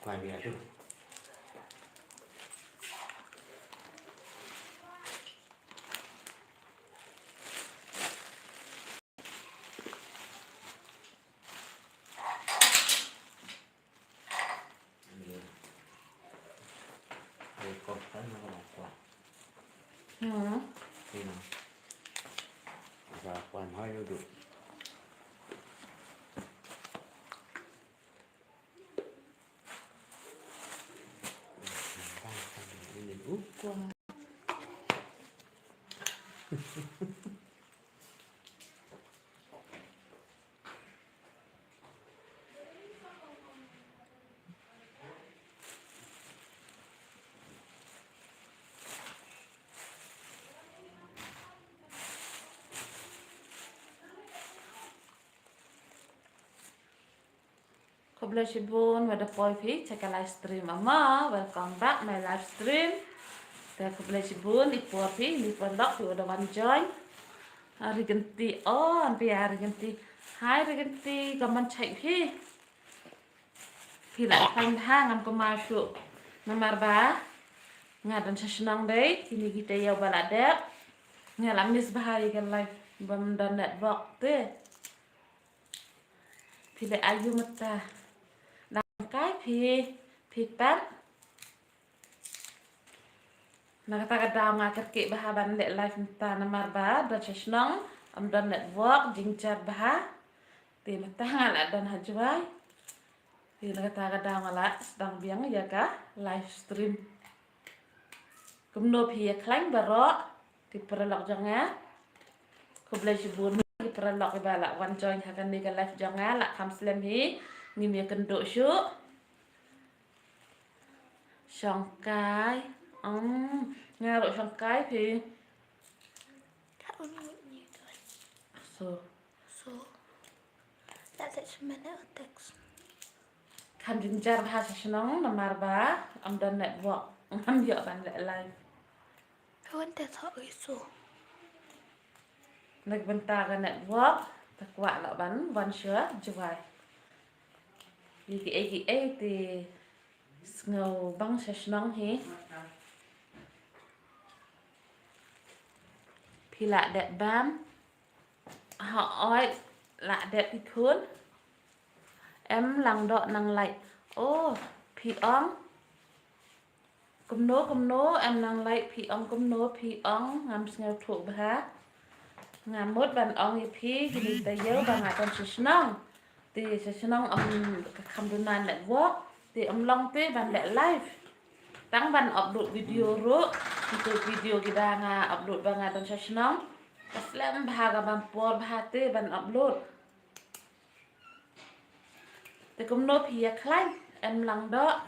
quay về chứ con thấy nó là quạt khi nào và quạt hơi được úp qua Koblashibun with the boy pig check a live stream ama welcome back my live stream the koblashibun di boy pig di pondok you the one join hari ganti on pi hari ganti hai hari ganti kaman chạy phi lại phanh hang am komasuk nomor ba ngadan senang deh kini kita ya balada ngalam misbahaya kan live bam dan network te phi lại ayu mata cái phi tát nakatagadaw nga kerki baha banle live ta namar ba dan senang am dan network jingcar baha ti matanga la dan hajwai ti nakatagadaw nga la sedang biang ya ka live stream kumno phi klang baro ti perlok janga koblashibun ti perlok bala wan join hakan ni ka live janga la kam slam hi ngim ya kenduk syu songkai ngaro songkai phi so that's it minute of text kan jinjar bahasa senang nomor ba am dan network am ya ban le live kawan tak tahu isu nagbenta ka network takwa la ban wan sure jwai gi ti ngầu băng sẽ nóng hí thì lạ đẹp bám họ oi lạ đẹp thì thốn em lằng đọ năng lạnh ô phi ong cùm nố em năng lạnh phi ong cùm nố phi ong ngắm ngầu thuộc bá ngắm mốt bàn ong thì phi thì mình tay dấu bằng ngài con sẽ nóng thì sẽ nóng ông không được nàn lại vót thì ông long te ban lệ live tang ban upload video ro itu video kita nga upload banga dan senang aslam bahaga ban por bahate ban upload te kum no phi khlai em lang do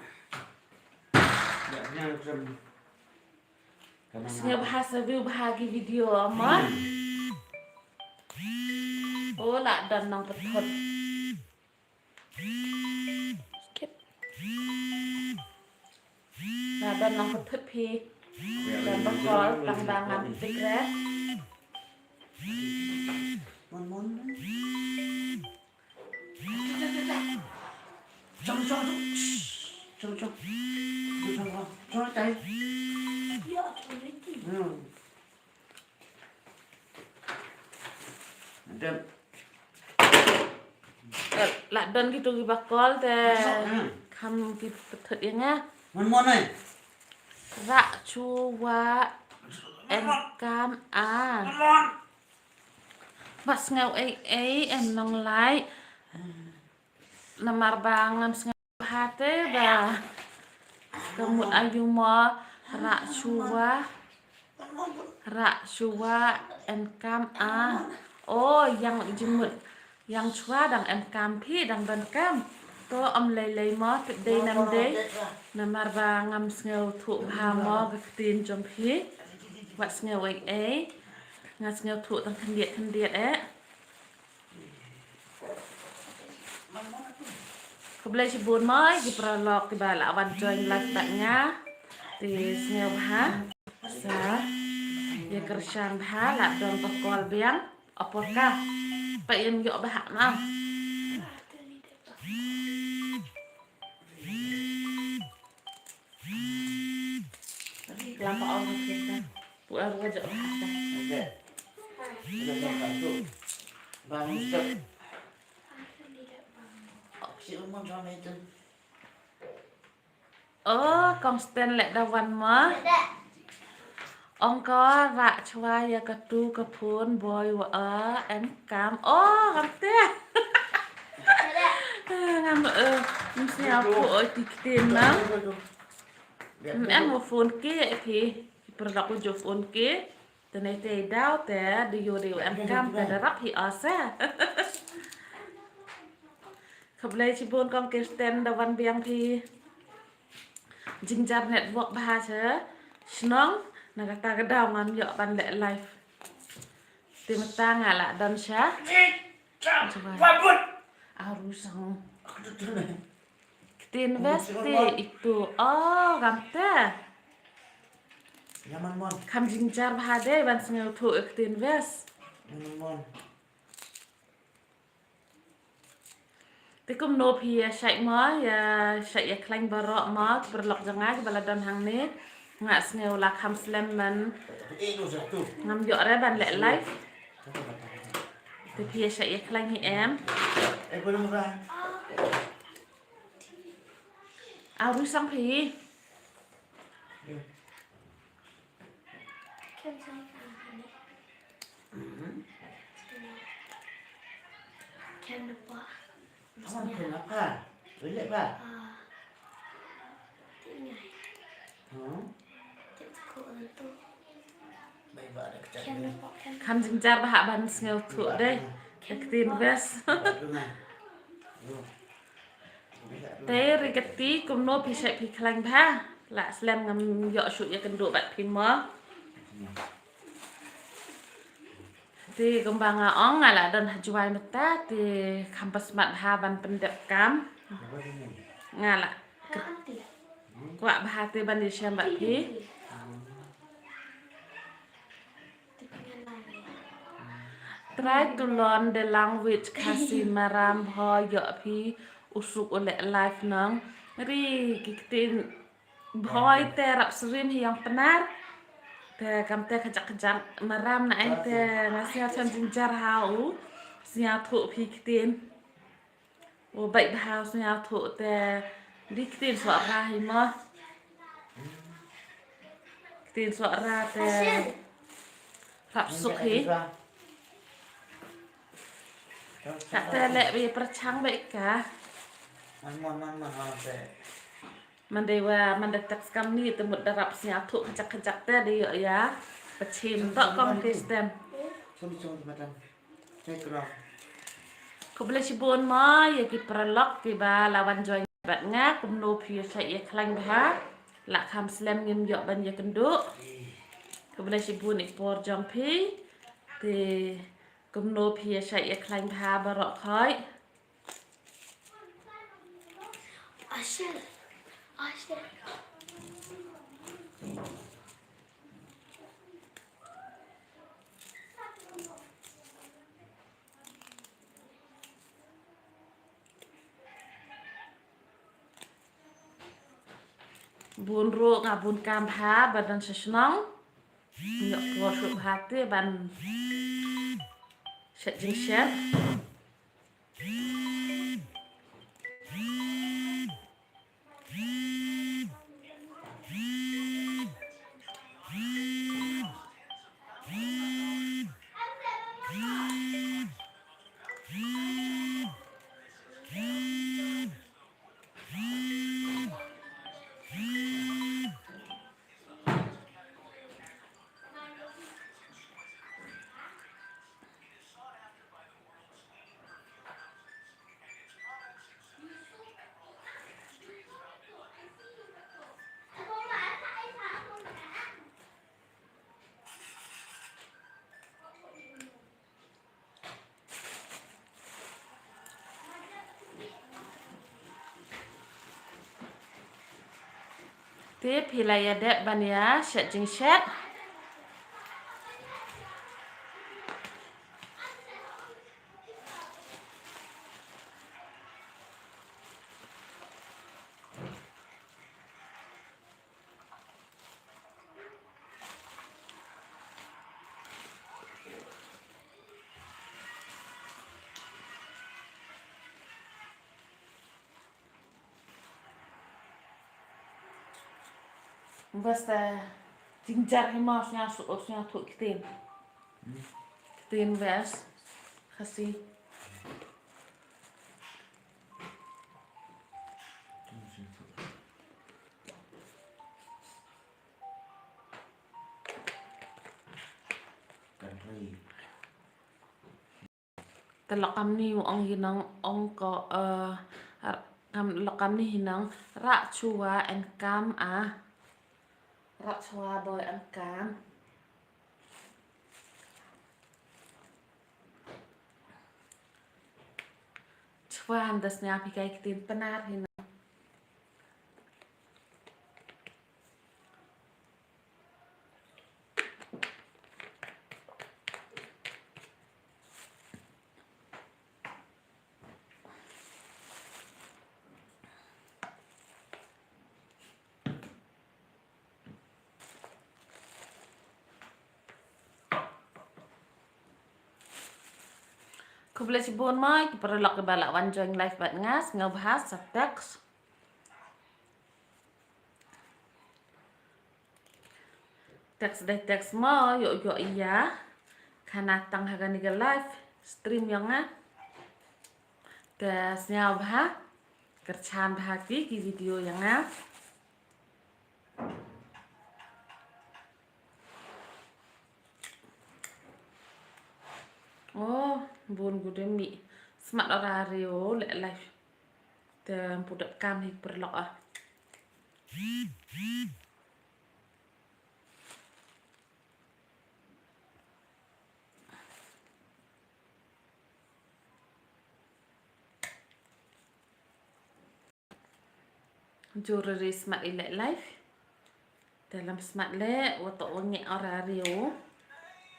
Snya bahasa view bahagi video ama oh la dan nang petot là đơn lòng vật thức phi đơn bác có tăng đàng làm tích rét Món trong tay lại đơn cái tụi bác có thì không cái thật yên nha món này rạ chua wa em cam bắt ngầu ấy em nong lại namar bangam ngầu hate ba kamu ayu mo rạ chua em cam oh yang jemut yang chua dang em cam phi dang dan cam to om lei mo day nam day namar bangam ngầu thụ ha mo cái tin trong phi bắt ngầu ấy ngắt ngầu thụ tang thân điện ấy Koblashibun mai di prolog di bala wan join live taknya di ngầu ha sa ya kersan ha la don pokol biang opor ka pa yun yo ba ma wajak bahasa. Ada. Ada yang bantu. Bang Ustaz. Si umum sama itu. Oh, konstan lek dawan mah. Ông có rạ chua ya cả tu cả phun boy wa em cam. Oh, ngam teh. Ngam mesti aku tikin nang. Em mau phun ke thì produk ujo phun ke. Tenai teh đau teh di yo em cam teh darap hi asa. Khablai chibun kong ke stand dawan biang thì jinjar network bahasa senang nak kata kedau ngam yo ban lek live timta ngala dan syah Babut. arusang Aku tuh nih. investi itu oh gamte Nyaman mon. kam jinjar bahade ban sengau tu invest Nyaman mon. tikum no pi ya syai ma ya syai ya klang barok ma berlok jangai baladan hang ni ngak sengau la kam sleman Itu satu. ngam yo re ban lek live thì sẽ klang hi em Belum murah. áo đuôi sang thì Kamu kenapa? Boleh pak? Baik pak ada kecil. khăn dính ra bà hạ bàn nghèo thua đây cái tiền vest thế rồi cái tí cùng nô thì sẽ bị khăn ba là xem ngầm dọ sụi ya cần độ bạn phim mơ thì cùng bà ngà ong ngà là đơn hạt chuai mất ta thì campus mặt hà bàn pendek cam ngà là quả bà hà thì bàn đi xem bạn thì try to learn the language kasi maram ho yo pi usuk oleh life nang ri kitin boy te rap srim hi yang penar te kam te kejak maram na ai te ngasia chan jinjar hau sia thu pi kitin o bai hau sia thu te di kitin so ra hi ma kitin so ra te rap suk hi tak telek bi percang baik kah Man saya. Mandewa mandetak skam ni temut darap sia thuk kejak te di yo ya pechim tok kong Kristen Sum macam. Saya kurang. ko bele sibon ma ya ki pralok ki ba lawan join bat nga kum no phi sai ya khlang ba la kham slam ngim yo ban ya kenduk ko bele sibon ik por jong phi te kum no phi sai ya khlang ba barok khoi Asher. bun ro ngabun kam ha badan sesnong nyok por sup hati ban set jing set tip hilaya dek ban ya set jing set Basta jinjar himasnya suusnya tuh kitin. Kitin ves kasih. Telakam ni ang hinang ong ko telakam ni hinang rak chua and kam rak chua boy and kam. Chua handasnya pikai kitin penar hinang. Kau boleh sibun mai, perlu lok balak wan join live bat ngas ngabahas teks. Teks mo yo iya. Kana tang hagan ni live stream yang tes nyau bah kerchan bahati ki video yang oh bun gue demi smart orario le live dan pudak kam hik perlok jururi smart ile live dalam smart le wato nge orario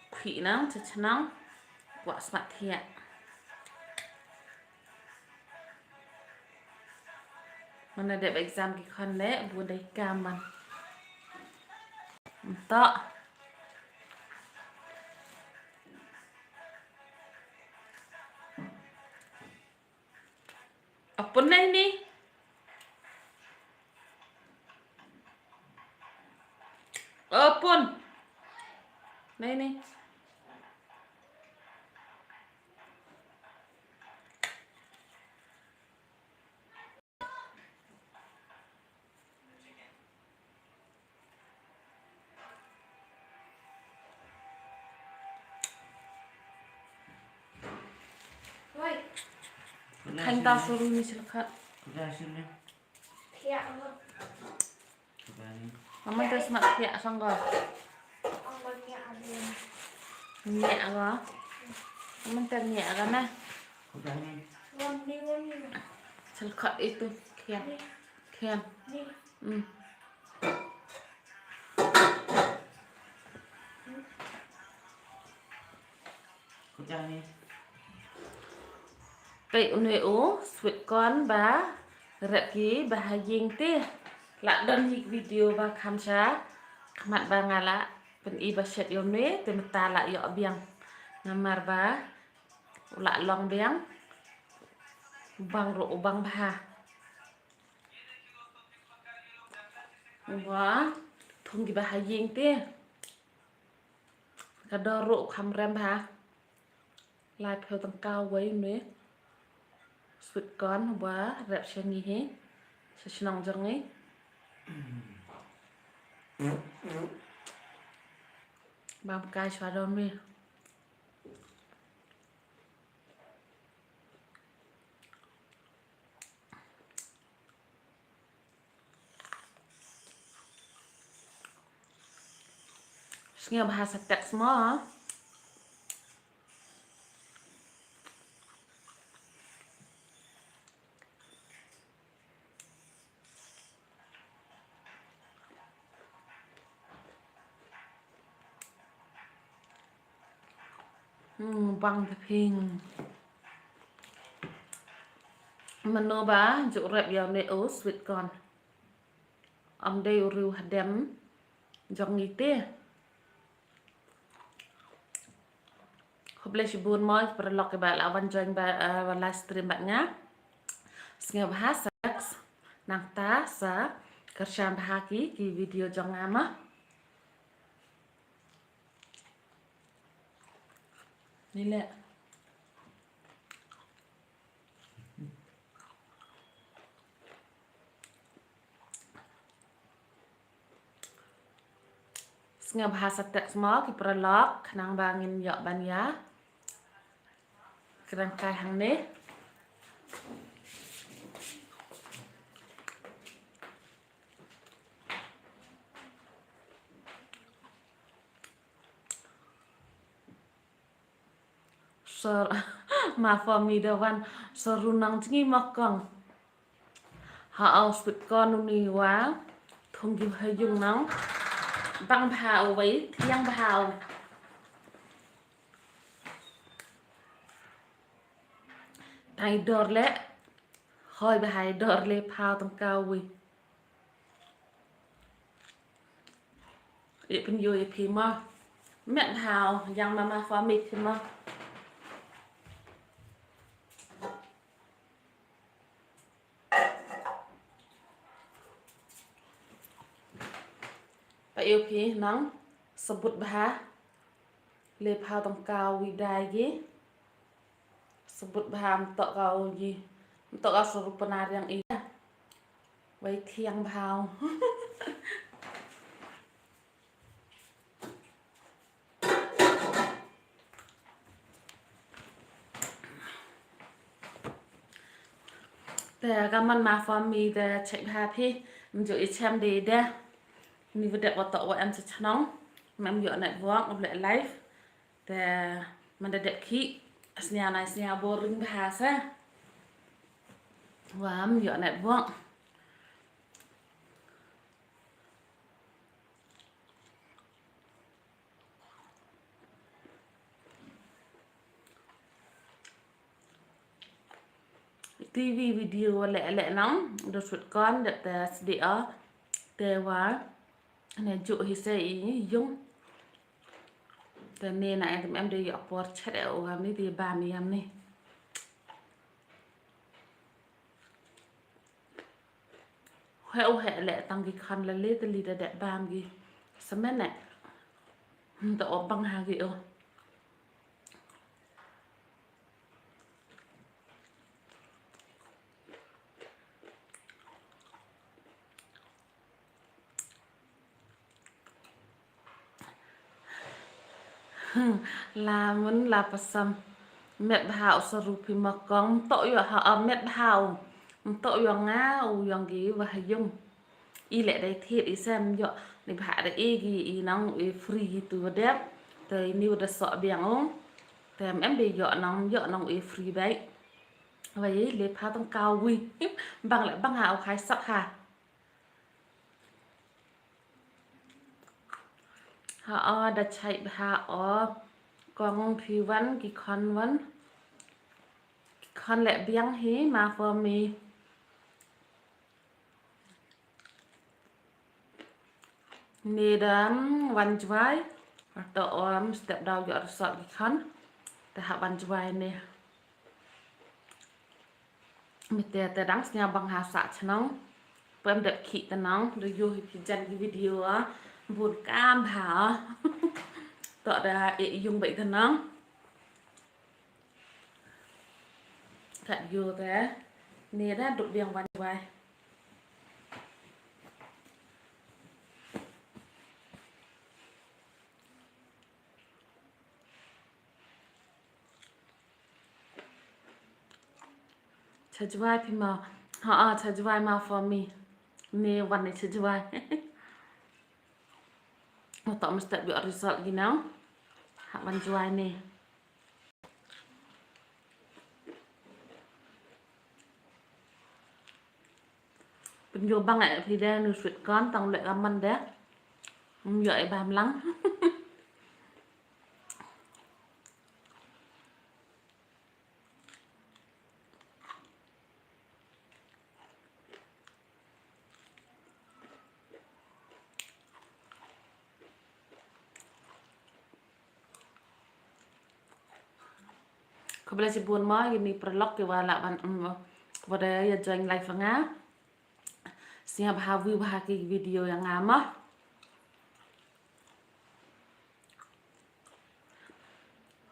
khinang cecnang wa smart thia mana ada exam ki khan le bu dai kaman tak apa ni Apun. Ni. Woi. Kan ta suruh ni silkat. Sudah sini. Pihak apa? Sudah ni. Mama dah semak pihak sangga. Ông pihak apa? Nhẹ quá. Mama dah nhẹ kan nah. Sudah ni. Ni. Silkat itu kian. Kian. Ni. Sudah ni. Tây uneu sweet con ba rep ki bahaying ti la don hik video ba khamsa khamat ba ngala pen I ba shet yom ne te mata la yo biang namar ba la long biang bang ro bang ba wa thung ki bahaying ti kadoro khamram ba lai pheu tang cao wei ne sweet con ba rep changi he senang jang ni bam kai chwa don mi Sengaja bahasa teks semua. Bang ping. Mano ba juk rep yang ne o sweet con. Om day uru hadem jong ngite. Hoble shibun mo perlok ke ba lawan join ba live stream ba nya. Sengaja bahasa nang ta sa kerjaan bahagi di video jangan mahนี่แหละSengaja bahasa teks semua ki prolog kenang bangin yok ban ya kerangkai hang ni ser ma for mi dawan serunang jingi makang ha au spit kon ni wa thong gi hayung nang băng bào với thiang bào tay đor lẽ hơi bài đor lê phao tông cao vì để bên dưới thì mà mẹ hào yang mama phá mịt thì mà và yêu phí nắng sebut bah lê phao tông cao vì đài gì sebut bah tok kau gì tok kau suruh penari yang ini với thiang bàoแต่ก็มันมาฟอร์มมีแต่ใช้พาพี่มันจะอีแชมดีเด้มีวิดีโอต่อว่าอันจะชน้องมันอยู่ในวอล์กในไลฟ์แต่มันจะเด็กขี้สัญญาในสัญญาโบริงพาซะว่ามันอยู่ในวอล์กTV video lẹ nóng được xuất con được để để quá này dụ thì sẽ ý dung nên này em đi dọc bọt chết đẹo và mới đi bà mì em này heo hệ lẹ tăng cái khăn là lấy từ lì để đẹp bàm gì sớm mấy này tao băng hàng gì ơ là muốn là pasam mẹ bảo sơ rụp thì mà con tội vào họ mẹ bảo tội vào ngá vào gì và dùng y lệ đây thiệt ý xem dọ để hạ để y gì nóng y free từ đẹp tới nhiều đã sợ biển không thì em bị dọ nóng y free đấy vậy lệ phá tông cao quy bằng lại băng hào khai sắc hà họ đã chạy họ còn phi văn cái con lẹ biếng hí mà for me nè đám văn chuối tao step down dọn sọt cái conแต่หาvăn chuối nèมีแต่ดังเสียบังหาสะชน้องเพิ่มเด็กขี้ตะน้องดูอยู่ที่จันที่วิดีโอบุญกล้ามผาต่อได้ยุ่งไปตะน้องขัดอยู่แต่เนี่ยได้ดุเบียงวันไว้ชัจวายพี่มาชัจวายมา for me เนี่ยวันนี้ชัจวายเราต้องมาสเต็ปแบบรีสอร์ทกี่น้องหาวันจวายเนี่ยเป็นโยบังไอ้พี่แดงนูสุดก้อนต้องเละกับมันเด้มันใหญ่บามลังเขาเป็นสิบุญมาอย่างนี้ประล็อกอยู่ว่าละมันว่าได้ยังจะไงฟังนะ Siap hawi bahagi video yang ngama.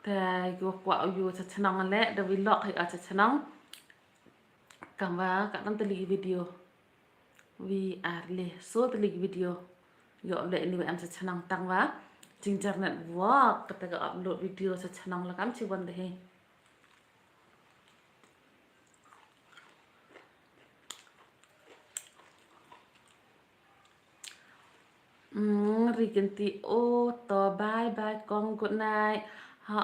แต่อยู่กว่าอยู่จะชนองแหละเดี๋ยววิลล็อกให้อาจจะชนองกังว่ากับตั้งแต่ลีวิดีโอวีอาร์เลยสู้แต่ลีวิดีโออยู่เลยนี่ว่าอันจะชนองตั้งว่าจริงจังเนี่ยว่าก็แต่ก็อัพโหลดวิดีโอจะชนองแล้วกันชีวันเดียriganti to bye bye kong good night ha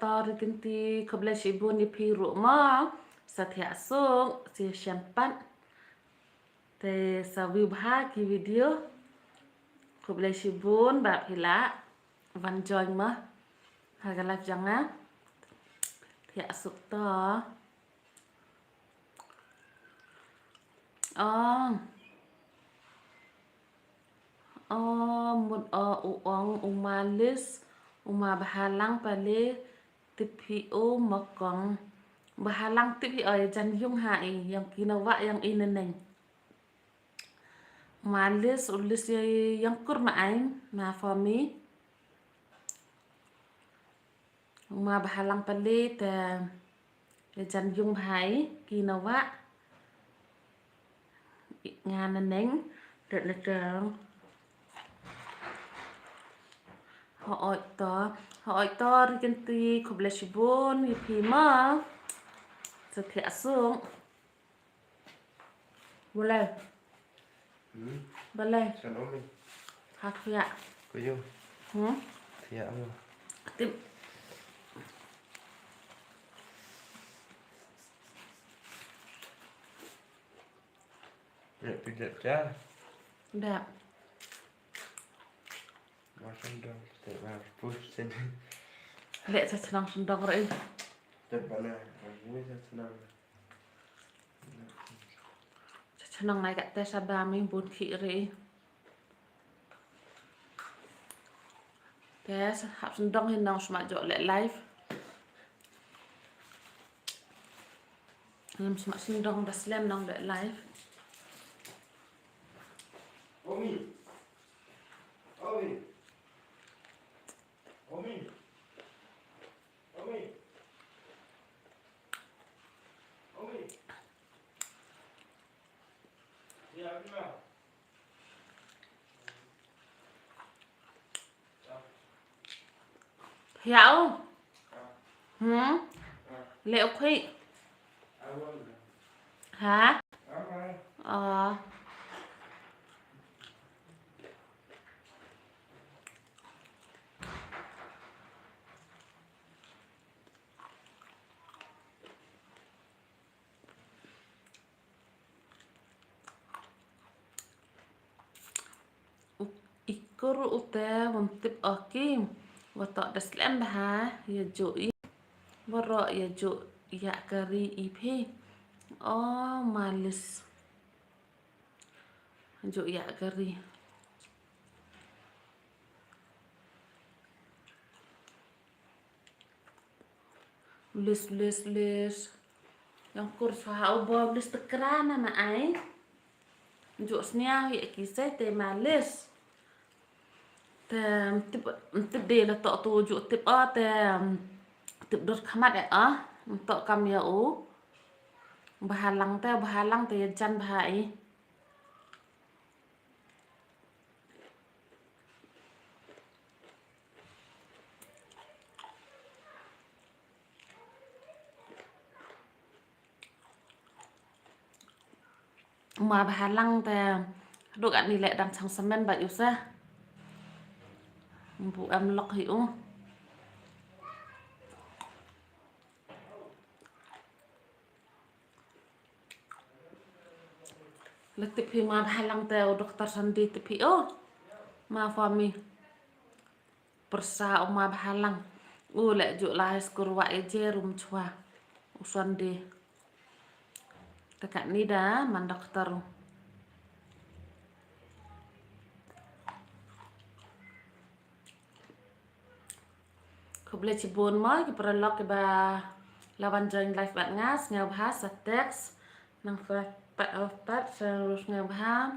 to riganti kobla shibun ni piru ma satya sung si champan te sa vibha ki video kobla shibun ba phila van join ma ha ga live jang na thya suk to một uang umalis bahalang pale tipi makong bahalang tipi jan yung hai yang ginawa yang ineneng malis ulis yang kurmain na for me bahalang pale te jan yung hai ginawa nganeneng được họ to riganti kobla shibun pi ma sa thia sung boleh boleh Sao nó mình ha thia có vô thì ạ không tim đẹp cha đẹp mà xong đâu để vào push xin lệ sa senang sendong rồi đẹp bạn này vui ra senang senang naik kat tes abami bun kiri tes hap sendong hinang semak jok lek live semak sendong dah slam nang lek live Omi Omi Omi Omi Omi ya gimana hiểu liệu khi hả ikur ute wantip okim watok daslam bah ya joi waro ya jo ya kari ipe malis jo ya kari les yang kurs hau bo les tekrana na ai jo snia ya kisai te malis tip de la to tu ju tip tip dot khamat to kam ya bahalang te jan bahai mà bahalang te duk ani lek dang chang semen ba yusa bu am lok hiu letip hi ma halang te dokter sandi tipi ma fami persa ma halang lek juk lahis kurwa eje rum chwa usandi tekak ni dah man dokter Kobla cibun mai ki perlok ke ba lawan join live bat ngas ngau bahasa teks nang Pat serus ngabha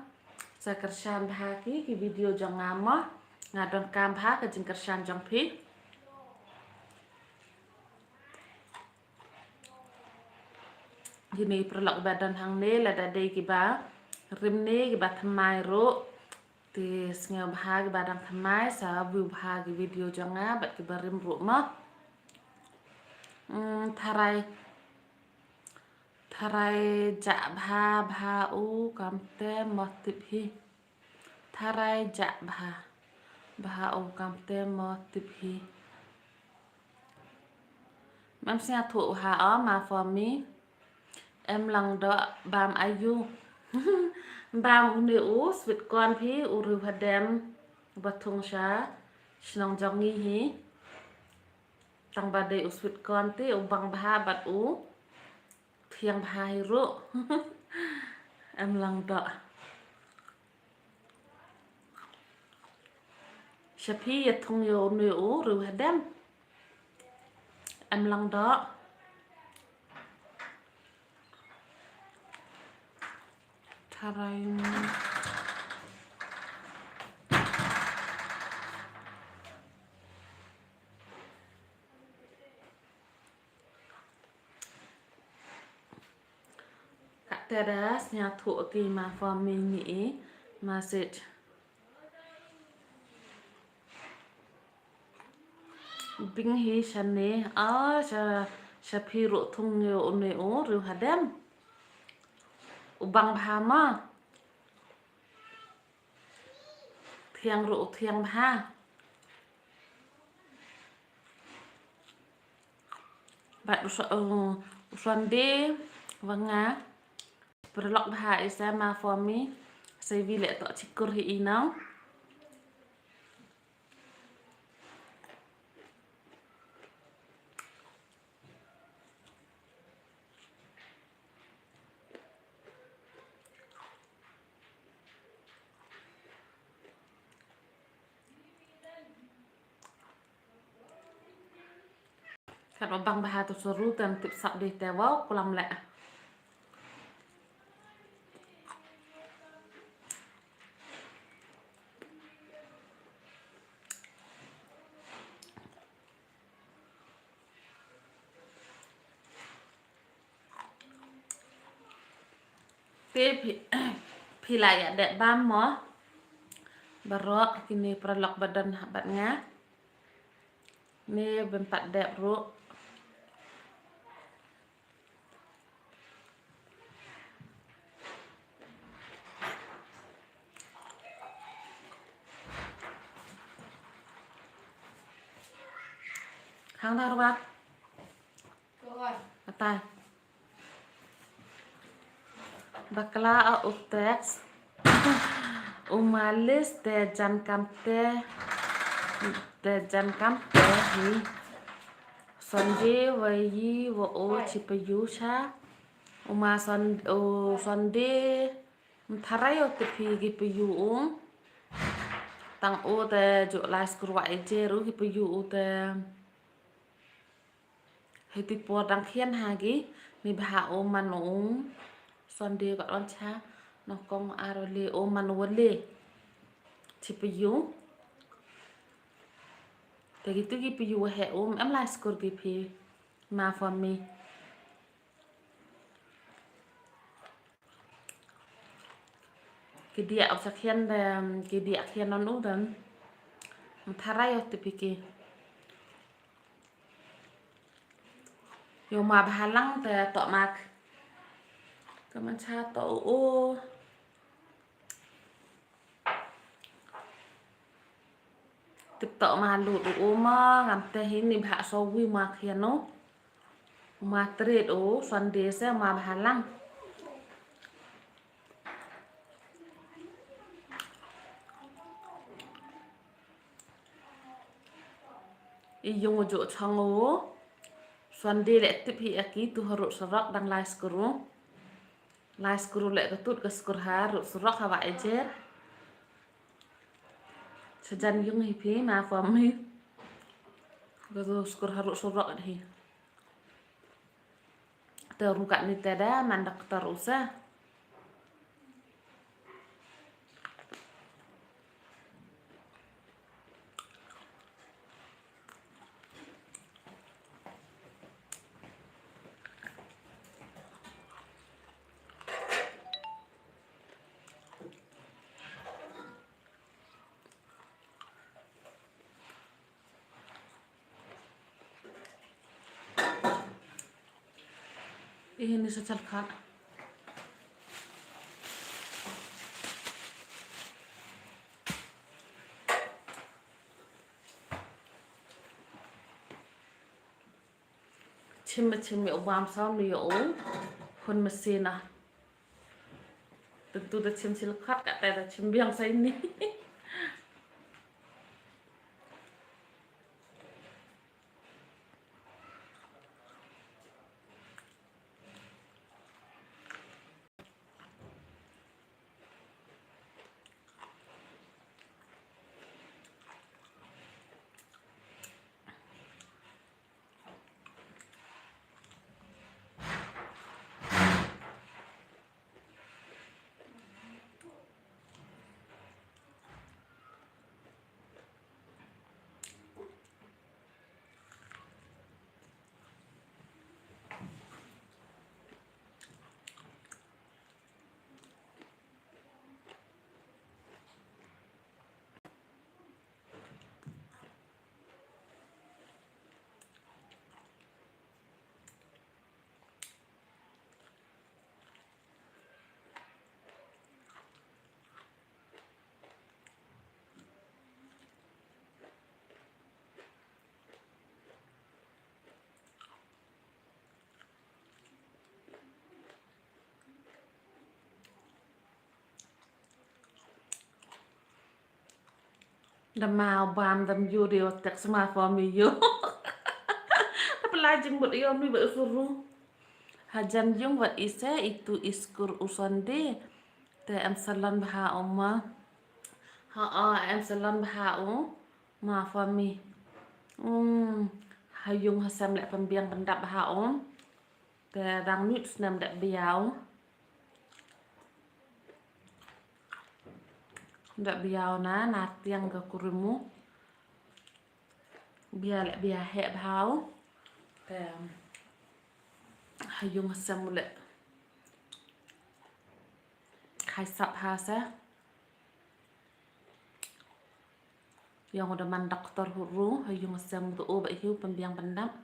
sa kersan bha ki video jong ngama ngadon kam bha ke jing kersan jong phi gini perlok badan hang ne la da dei ki ba rim ne ki ba thamai ro ti ngabha ki badan thamai sa bu bha ki video jong nga bat ki ba rim ro ma Tharai ja bha u kam te mo tip hi Tharai ja bha u kam te mo tip hi Mam sia thu ha o ma for me em lang do bam ayu bam uni u swit kon phi u ru hadem bathung sha snong jong ngi hi tang ba de u swit kon ti u bang bha bat u thiang bha hi ru em lang do Shapi ya thong yo uni u ru hadem em lang do Tharai teras nya thu ki ma for me ni ma sit bing hi shane a shapi ro thong yo uni u ru hadem ubang bha ma thiang ro thiang bha bạn Sunday vâng á perlok bha isa ma for me sai vi le to chikur hi inang Kat bang bha tu seru tam tip sak di tewa kulam le te phi lại ya de bam mo barok kini perlok badan bat nga ni bempat de ro hang dar wat atai bakla a utex umalis de jan kamte hi sonje wa yi wa o chipayu cha uma sonde tharai o te phi gi payu tang o te jo la skurwa e je ru gi payu te heti po dang khian ha gi mi bha o man sonde ka on cha no kong arole o man wole chipayu te gitu gi payu he em la skur gi phi ma for me cái địa ở khian về cái địa khian nó nút đến tharai ở tập cái yo ma bahalang te to mak kaman cha to o tiếp to ma lụt o ma ngam te hin ni bha so wi ma khian no ma trade o Sunday se ma bahalang yung jo chang o Sunday le tip hi aki tu harus serak dang lai skuru le ketut ke skur harus serak hawa ejer sejan yung hi phi ma for me ke skur harus serak hi teruka ni tada mandak terusa Ini secalkat. Chim warm sound ni hun mesin ah. Tentu dah chim silkat kat dah chim biang saya ni. Dah mau bam dam you dia tak smartphone mi you. Apa lagi buat you mi buat suruh. Hajan yung wat isa itu iskur usande. Te am salan baha oma. Am salan baha ma fami. Hayung hasam lek pembiang pendap baha om. Te rang nut senam dak biau. Dak biau na tiang ke kurimu. Biar lek biar hek bahau. Te hayung hasam lek. Khai sap ha sa. Yang udah mandak doktor huru hayung hasam tu obat hiu pembiang pendap.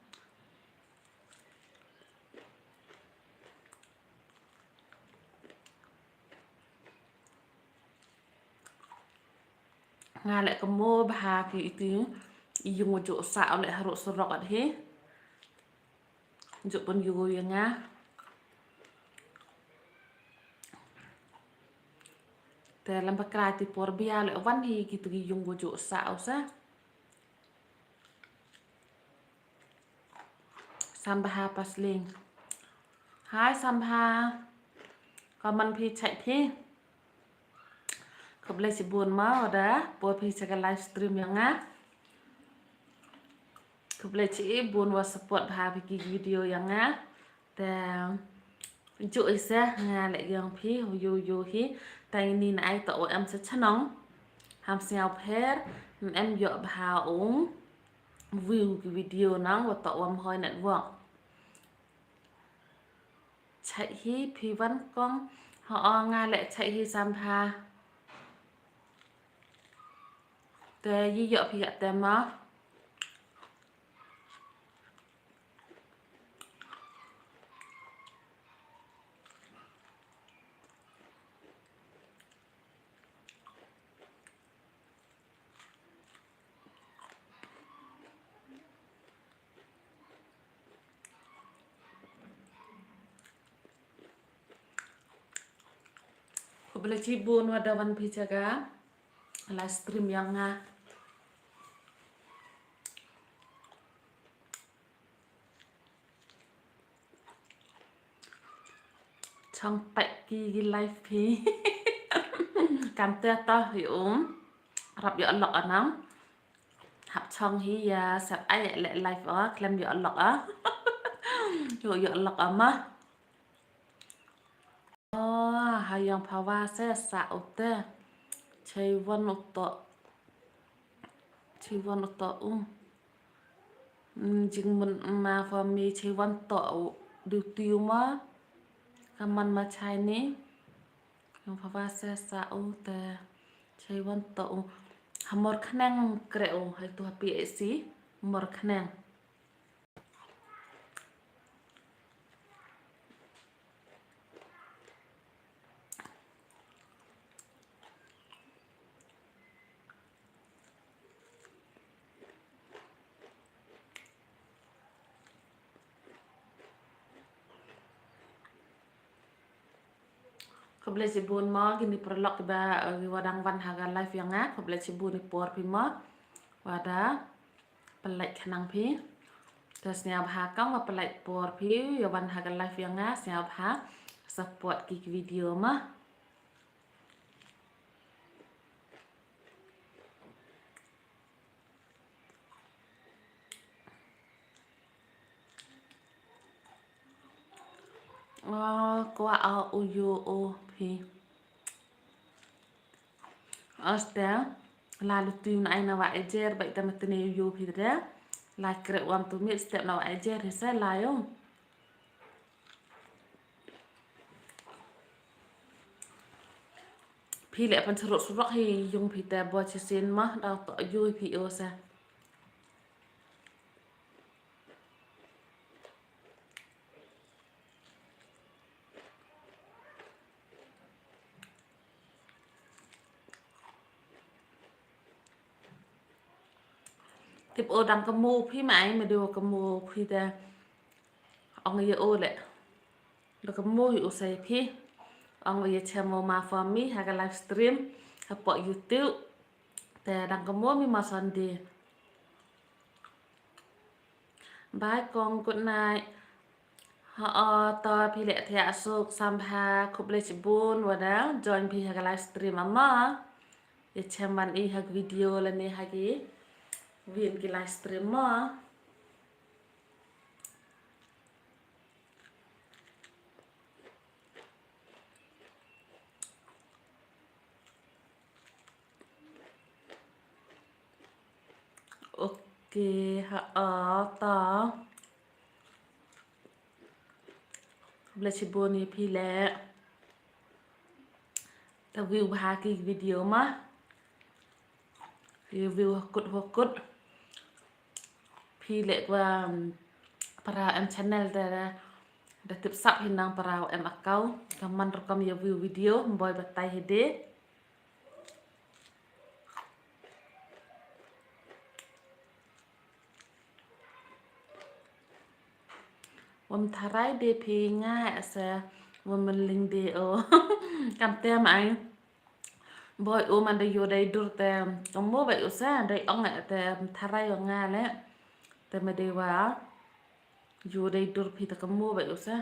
Ngalek kemo baha ki itu yung ujuk sa oleh haruk surok at he. Ujuk pun yugo yang dalam pakrai ti por bia le wan hi gitu yung ujuk sa usa. Sambaha pasling. Hai sambaha. Kaman pi chat pi. Kau boleh sibun mau dah. Buat pi cakap live stream yang Kau boleh cik bun was support bah pi video yang dan ujuk isa ngalek yang pi yo hi. Tay ni nai to em sẽ chanong. Ham siao per em yo bah view cái video nang wa to hoi network. Chạy hi pi văn con họ ngalek chạy hi sampha. Te yi yo pi kat tema. Kau boleh cibun wadawan pi jaga live stream yang trong bạch kỳ live pi cam tơ to hiểu rập dọ lọ nóng học trong hi sập ai lại live ở làm dọ lọ á dọ lọ mà hayang pawa se sa ote chewon oto jing mun ma for me chewon to du tiu ma kaman ma chai ni yang pawa se sa ote chewon to hamor khnang kreo hai tu happy esi mor khnang boleh sibun mo gini perlok ba wadang van haga live yang kau boleh sibun ni por pi mo wada pelai kanang pi terus nya bah kang ma pelai por pi ya van haga live yang nya bah support ki video mah qua uyu o pi asta lalu tu na ina wa ejer baik ta matene uyu pi da la kre wam tu mi step na wa ejer sa la yo pi le pan serok serok hi yung pi ta bo chi sin ma da to uyu pi o sa tiếp ô đăng cái mô phi mãi mà đều cái mô phi ta ông ấy ô lệ được cái mô hiểu say phi ông ấy xem mà for me hay cái livestream hay bỏ YouTube ta đăng cái mô mi mà Sunday bye con good night họ to phi lệ thẻ suk sampa khúc lệ chibun và đó join phi hay cái livestream mà để xem bạn đi hay video lên này hay cái viên cái livestream mà ok họ to boleh cibun ni pi le review bahagi video mah review hokut pi le qua para em channel da tip sap hinang para em account kaman rekam review video boy batai hede wam tharai de pi nga sa woman ling de o kam tem ai boy o man de yo dai dur te mo ba o sa dai ong te tharai o nga le te me de wa yo dai dur pi ta mo ba o sa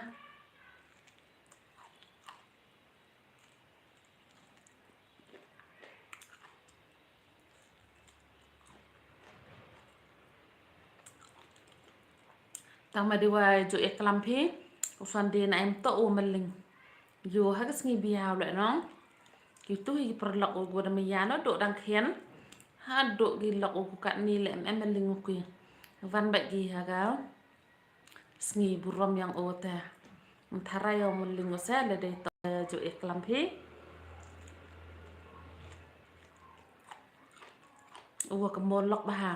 tang ma de wa jo eklam pi usan de na em to o meling yo ha ka sngi biaw le no gitu hi perlok o go da ya no do dang khen ha do gi lok o ka ni le em meling ku van ba gi ha ga sngi burom yang o ta tharai o meling o sa le de to jo eklam pi o ka mon lok ba ha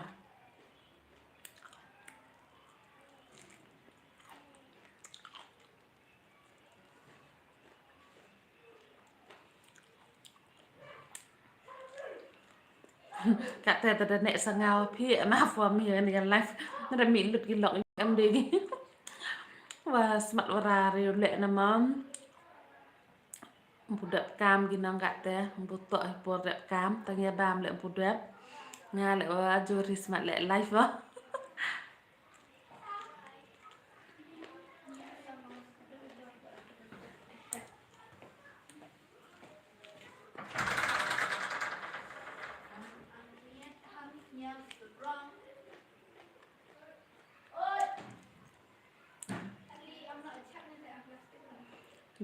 kata tada nek sangau pi ma for me ni kan live na mi lut gi lok em de gi wa smat wara re le na mam budak kam gi nang kata butok budak kam tanya bam le budak nga le wa jori smat le live wa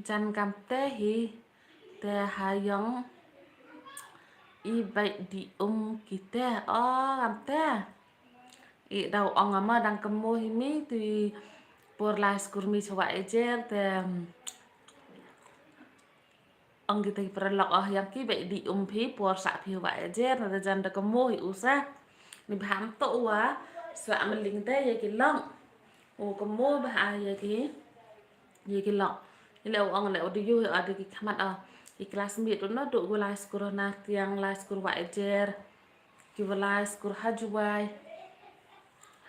jan kam te hi te hayong i bai di kita kam te i dau ong ama dang kemo hi mi tu por las kurmi sawa ejer te ong kita perlok yang ki bai di pi por sa pi wa ejer na jan da kemo hi usa ni bham to wa sa meling te ye ki long o kemo ba ye ki long ile ong le odi yu adi ki khamat i classmate no do go la skuro na tiang la skuro wa ejer ki wala skuro hajuai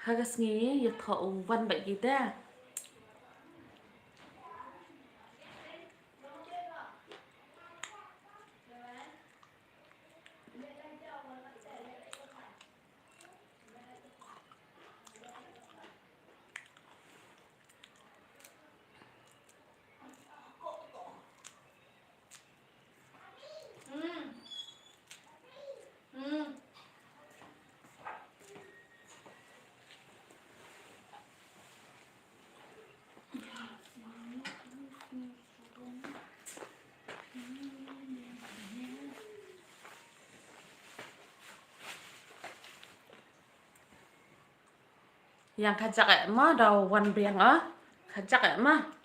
hagas ngi ye tho wan ba kita yang kajak mah daw wan biang kajak mah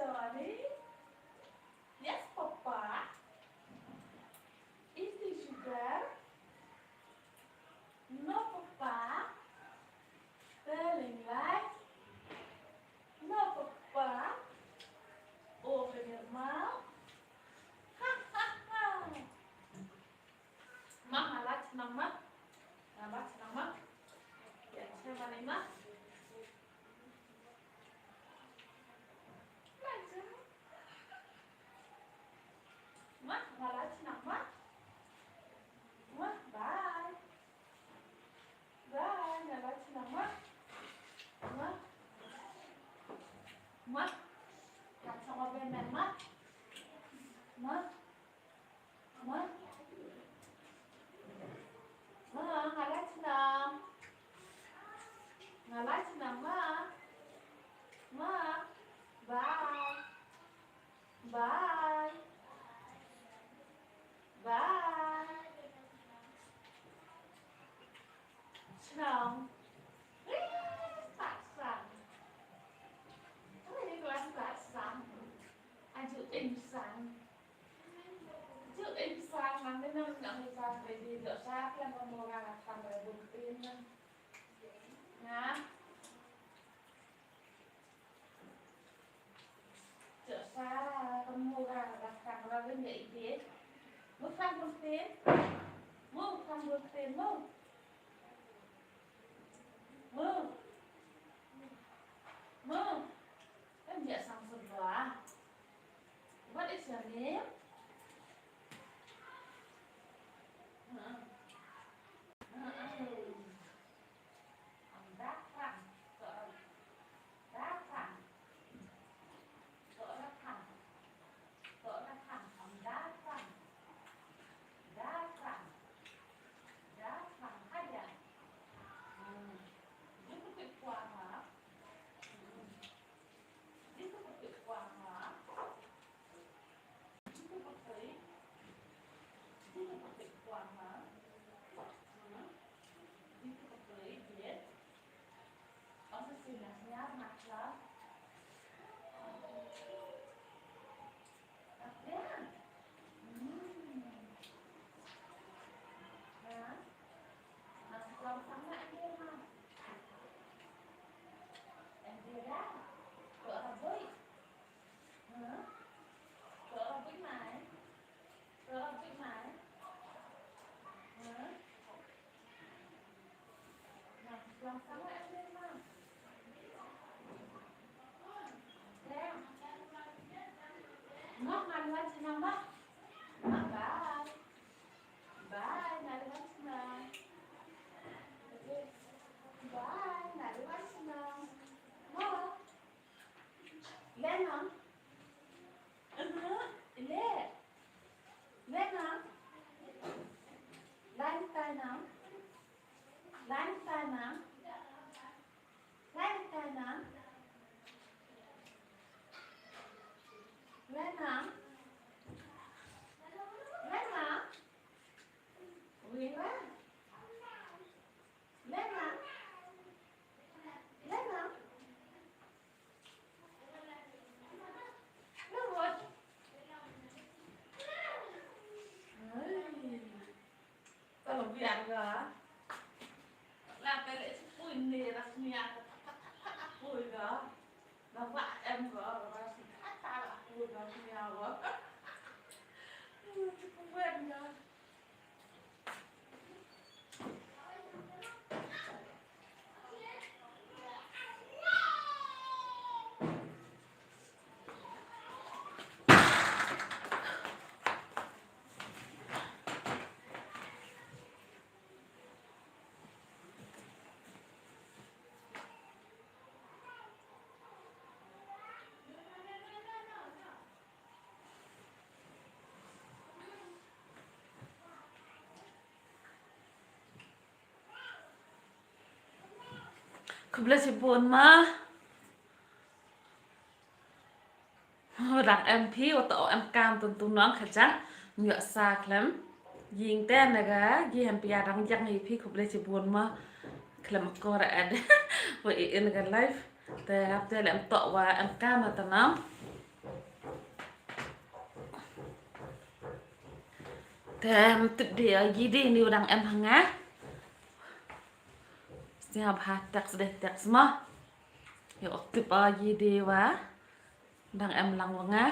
Johnny, yes, Papa. Is this sugar? No, Papa. Telling lies? No, Papa. Open your mouth. Ha, ha, ha. Mama, let's mama. Let's mama. Yes, have a mama. Bye. Bye. Now let's mama. Mắt đặt xong ở bên này mắt mắt mắt ngalat senang ma bye bye bye senang tak sang phải đi rửa sát lên con mua ra là thằng phải buồn tin lên nhá rửa sát là con mua ra là thằng ra với nhảy thế muốn thằng buồn tin move thằng buồn tin move move move em nhẹ sang sườn quá what is your name Ngóc ngành lên xin không đó. Bye. Bye, này lên xin nào. Bye, này lên xin nào. Ngóc. Lên không? Lên. Lên không? Lên tay nào. Lên tay nào. Lên tay nào. Lên không? Lên không? Quyền quá. Lên không? Lên không? Lên rồi. Tao làm việc rồi. Làm cái lễ vui nè là nhà vui rồi. Nó vạ em rồi và ta là vui rồi nhau rồi. Không quen nhau. Không lấy chị buồn mà rằng em phí và tổ em cam tuần tuần nón khả chắc nhựa sạc lắmยิงแต่นะกะยี่หันไปยารังจังอีพี่ขบเลยจะบวนมาคลำก็ระดว่าอีนกันไลฟ์แต่ครับแต่แหลมต่อว่าอันก้ามาตะน้ำแต่ติดเดียวยี่ดีนิวดังem hằng á siap hatak sedih tak semua yuk aktifยี่ดีวะดังem lang wanga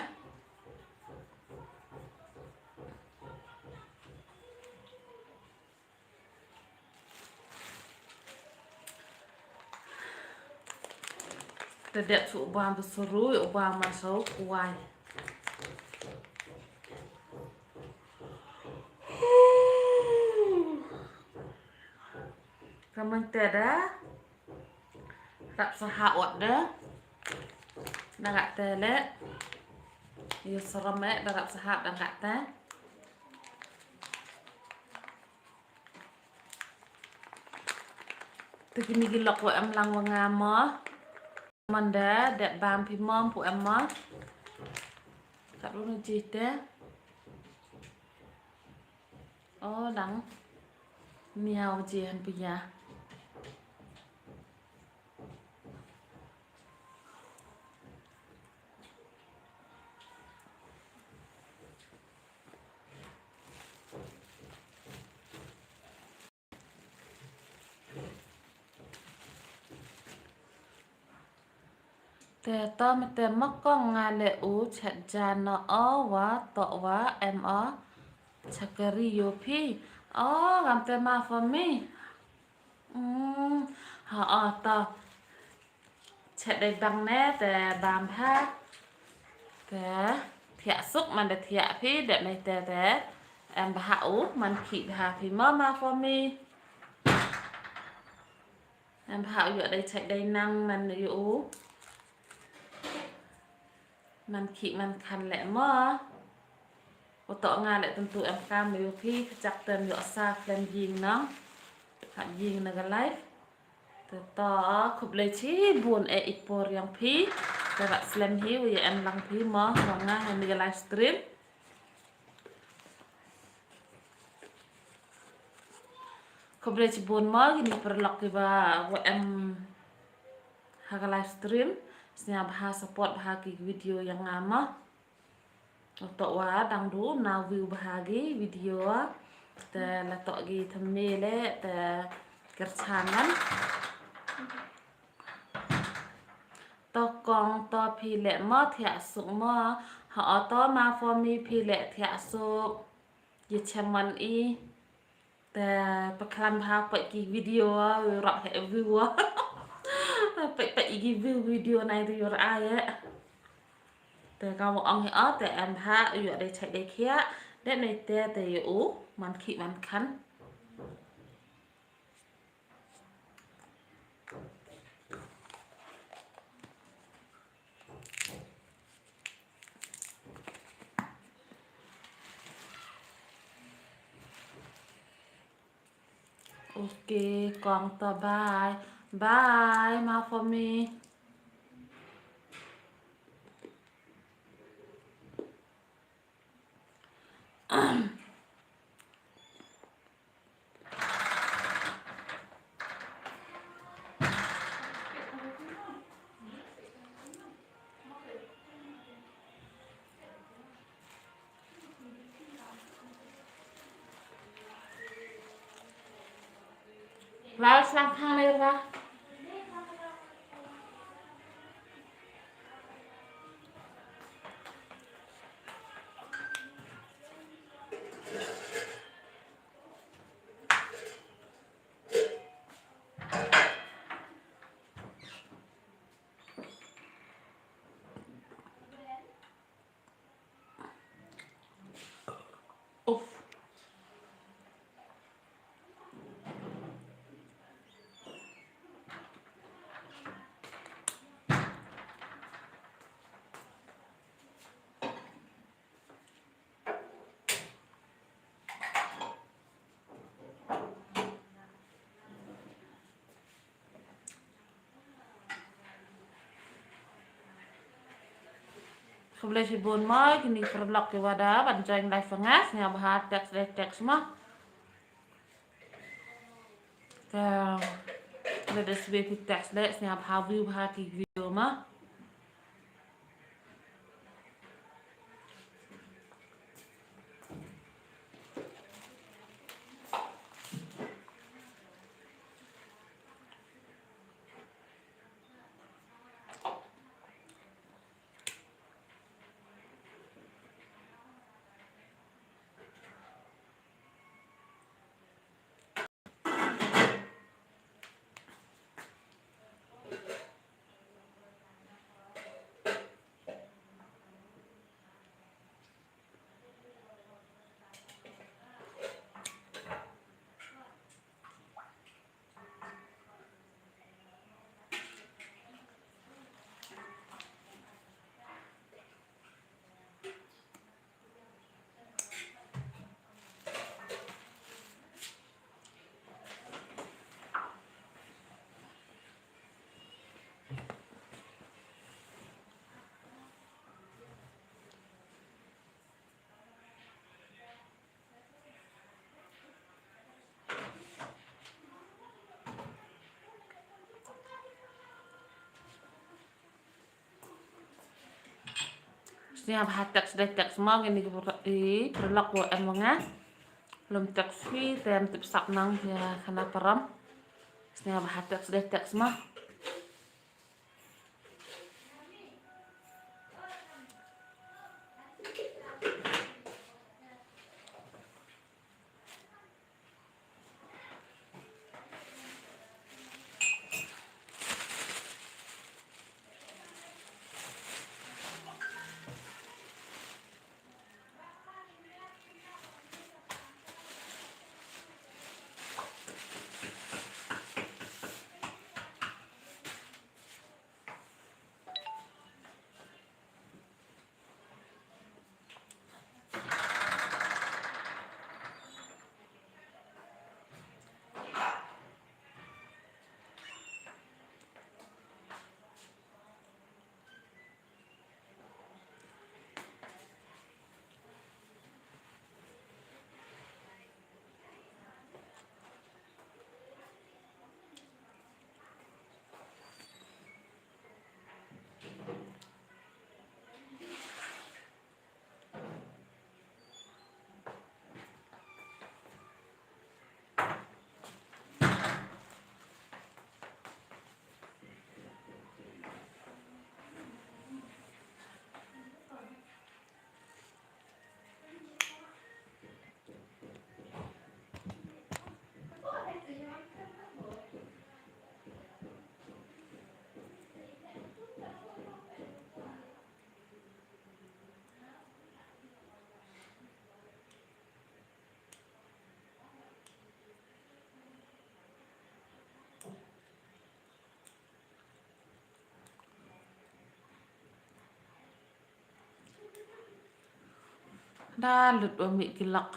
Tidak subang berseru, ubang masuk kuai. Kamu tidak, tak sahawat dah. Nggak telet, you seremek, tak sahab dah nggak teh. Begini gilok wa em lang wangama. Manda đẹp bám phim mom của em mất cắt luôn chi thế ô đắng mèo gì hẳn bây giờ แต่ตอมันแต่มักก้องงานเลอูฉัดจานเนาะอ๋อวะต่อวะชักกะรีโยพี่อ๋อกำแต่มาฟอมี่ฮะอ๋อต่อฉัดได้บังแน่แต่บามพาแต่เถียสุกมันได้เถียพี่เด็ดในแต่บะหาอูมันขีดหาพี่มาฟอมี่บะหาอยู่ได้ฉัดได้นั่งมันอยู่มันขีมันคันแหละมั้งว่าต่องานแหละตั้งตัวกามอยู่พี่จับเติมอยู่ซาเฟลมยิงเนาะหัดยิงในกันไลฟ์แต่ต่อขุบเลยชีบุญอีปอร์ยังพี่แต่แบบเฟลมฮิวยังลังพี่มั้งลองงานในกันไลฟ์สตรีมขุบเลยชีบุญมั้งini perlok tiba WM haga live stream senyap bahasa support bahagi video yang ngama untuk wa dang du na view bahagi videoแต่ละต่อกีทำนี่แหละแต่กระชานนั้นต่อกองต่อพีแหละมอเถียสุกมอหาต่อมาฟอมีพีแหละเถียสุกยึดแชมันอีแต่ประคำพาไปกี่วิดีโอรับให้วิวไปอีกวิดีโอในที่อยู่อะไรแต่ก็บอกให้แต่อันพาอยู่ได้ใช้ได้แค่ได้ในแต่อยู่มันขี้มันคันโอเคกองต่อบายมา for meแล้วสักครั้งเลยปะอุ๊บKebelah si bon mai kini perlok ke wadah banjang live pengas nya bahas teks mah ke ada sebagai teks dek nya bahas view bahas video mah nya bahas teks mah ini perlok wa emangnya belum teks fi tem tip sak nang ya kana peram nya bahas teks mah Dah lut umi kilak.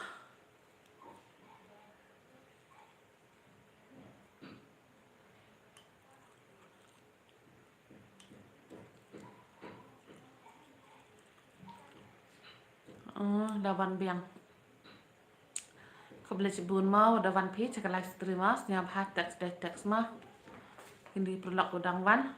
Dawan biang. Kau boleh cebun mau dawan pi cakap live stream mas nyam hat teks mah. Hindi perlak udang wan.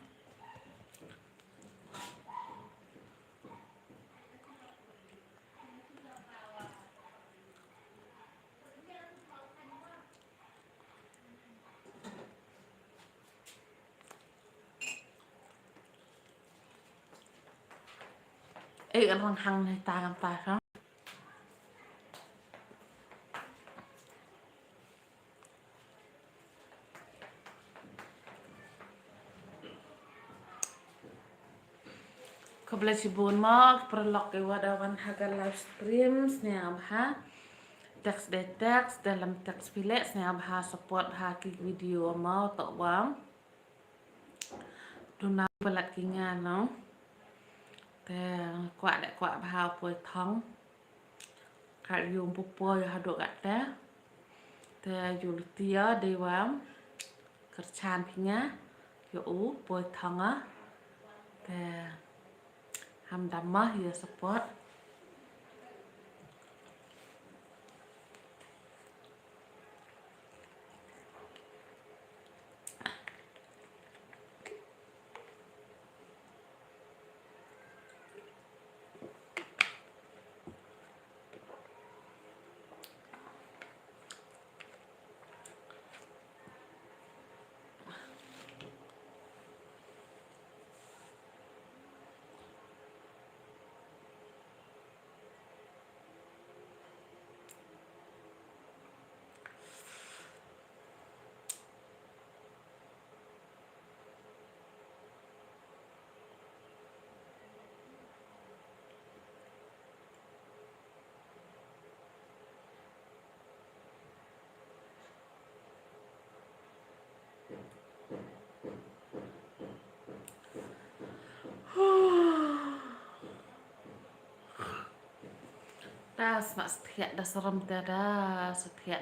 Kan orang hang ni ta kan. Kau boleh cebun mau perlak ke wadawan haga live stream nyam ha. Teks dalam teks pilek nyam ha support ha ki video mau tok wang. Tuna balat kingan no. Te kuat bahau poi thong. Kat yung pupoi hadok kat te. Te yul tia dewam. Kerchan pinya. Yo poi thong ah. Te ham damah ya support. Dah semak setiap dah serem tiada setiap.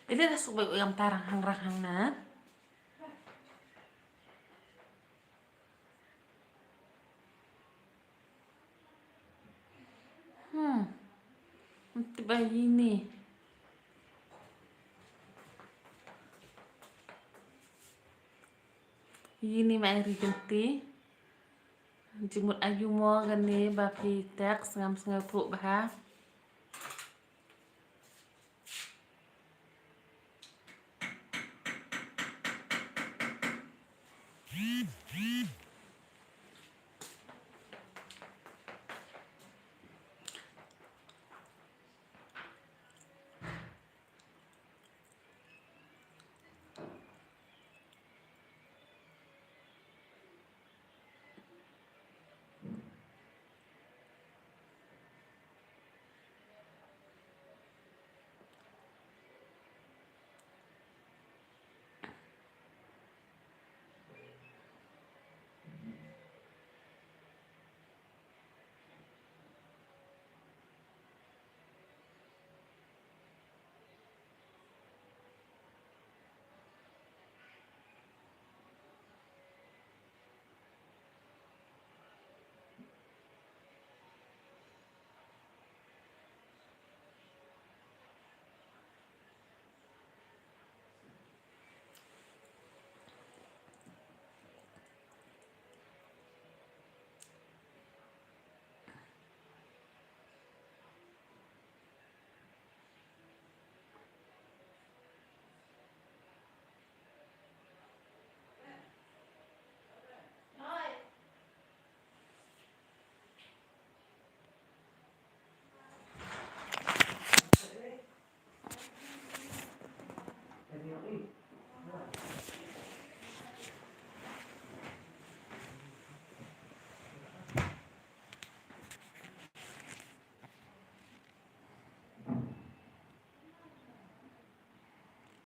Ini dah suka yang tarang hang na. Tiba ini. Ini mai genti. Jimut ayu mo gani bapi tek ngam sengau tuk bah.